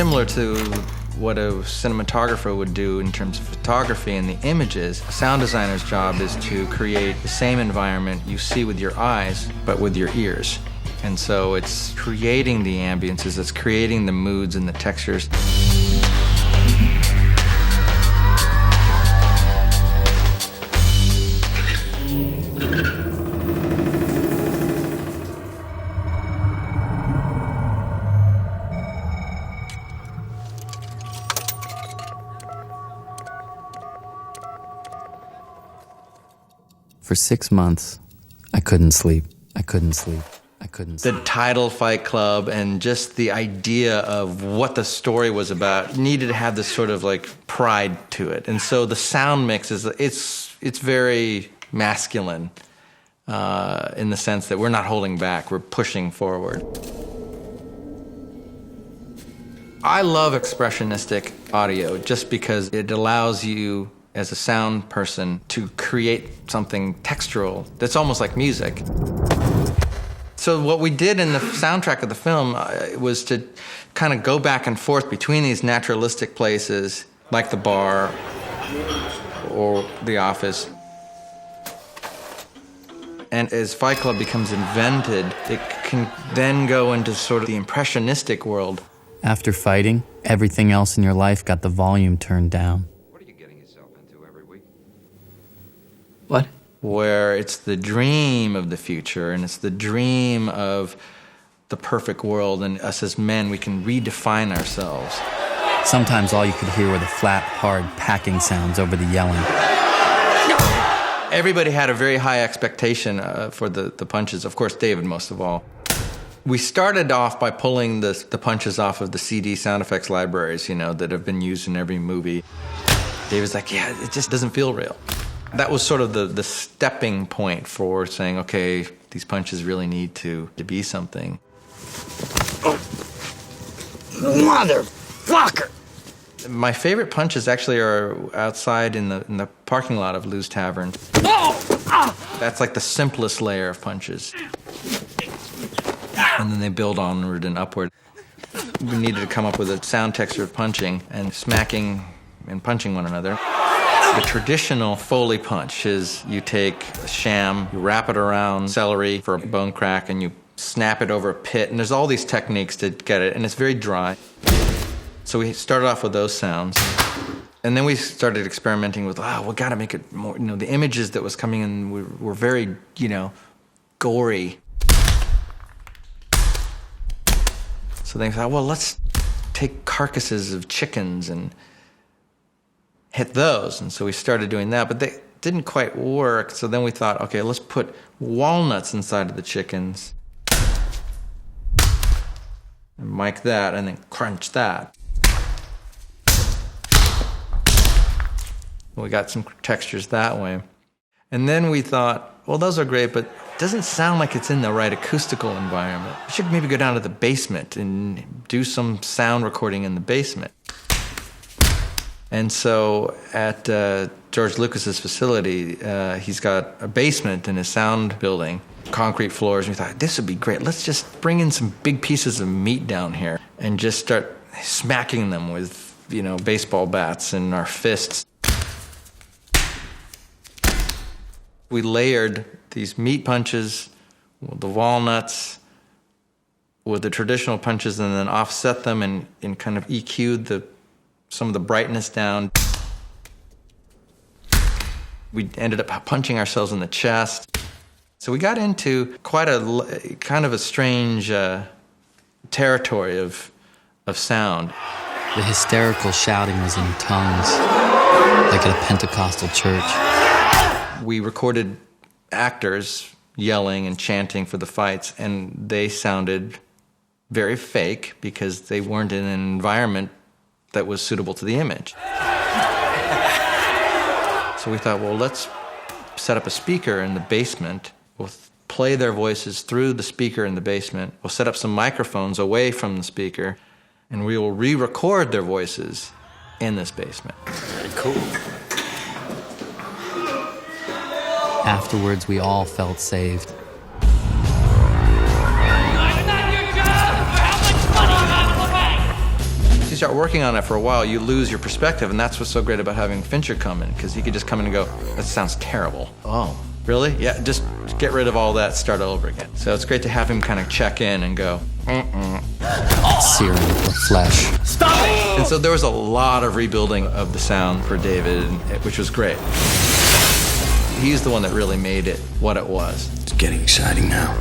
similar to what a cinematographer would do in terms of photography and the images. A sound designer's job is to create the same environment you see with your eyes, but with your ears. And so it's creating the ambiences, it's creating the moods and the textures. For 6 months, I couldn't sleep. The title, Fight Club, and just the idea of what the story was about needed to have this sort of like pride to it. And so the sound mix it's very masculine in the sense that we're not holding back, we're pushing forward. I love expressionistic audio just because it allows you as a sound person to create something textural that's almost like music. So what we did in the soundtrack of the film was to kind of go back and forth between these naturalistic places, like the bar or the office. And as Fight Club becomes invented, it can then go into sort of the impressionistic world. After fighting, everything else in your life got the volume turned down. What are you getting yourself into every week? What? Where it's the dream of the future, and it's the dream of the perfect world, and us as men, we can redefine ourselves. Sometimes all you could hear were the flat, hard packing sounds over the yelling. Everybody had a very high expectation for the punches, of course David most of all. We started off by pulling the punches off of the CD sound effects libraries, you know, that have been used in every movie. David's like, yeah, it just doesn't feel real. That was sort of the stepping point for saying, okay, these punches really need to be something. Oh. Motherfucker! My favorite punches actually are outside in the parking lot of Lou's Tavern. That's like the simplest layer of punches. And then they build onward and upward. We needed to come up with a sound texture of punching and smacking and punching one another. The traditional Foley punch is you take a sham, you wrap it around celery for a bone crack, and you snap it over a pit. And there's all these techniques to get it, and it's very dry. So we started off with those sounds. And then we started experimenting with, we got to make it more, you know, the images that was coming in were very, you know, gory. So they thought, well, let's take carcasses of chickens and hit those. And so we started doing that, but they didn't quite work. So then we thought, okay, let's put walnuts inside of the chickens and mic that and then crunch that. We got some textures that way. And then we thought, well, those are great, but it doesn't sound like it's in the right acoustical environment. We should maybe go down to the basement and do some sound recording in the basement. And so at George Lucas's facility, he's got a basement in his sound building, concrete floors, and we thought, this would be great. Let's just bring in some big pieces of meat down here and just start smacking them with, you know, baseball bats and our fists. We layered these meat punches with the walnuts, with the traditional punches, and then offset them and kind of EQ'd some of the brightness down. We ended up punching ourselves in the chest. So we got into quite a kind of a strange territory of sound. The hysterical shouting was in tongues, like at a Pentecostal church. We recorded actors yelling and chanting for the fights, and they sounded very fake because they weren't in an environment that was suitable to the image. So we thought, well, let's set up a speaker in the basement. We'll play their voices through the speaker in the basement. We'll set up some microphones away from the speaker, and we will re-record their voices in this basement. Very cool. Afterwards, we all felt saved. Because start working on it for a while, you lose your perspective, and that's what's so great about having Fincher come in, because he could just come in and go, that sounds terrible. Oh, really? Yeah, just get rid of all that, start over again. So it's great to have him kind of check in and go, Searing the flesh. Stop it! And so there was a lot of rebuilding of the sound for David, which was great. He's the one that really made it what it was. It's getting exciting now.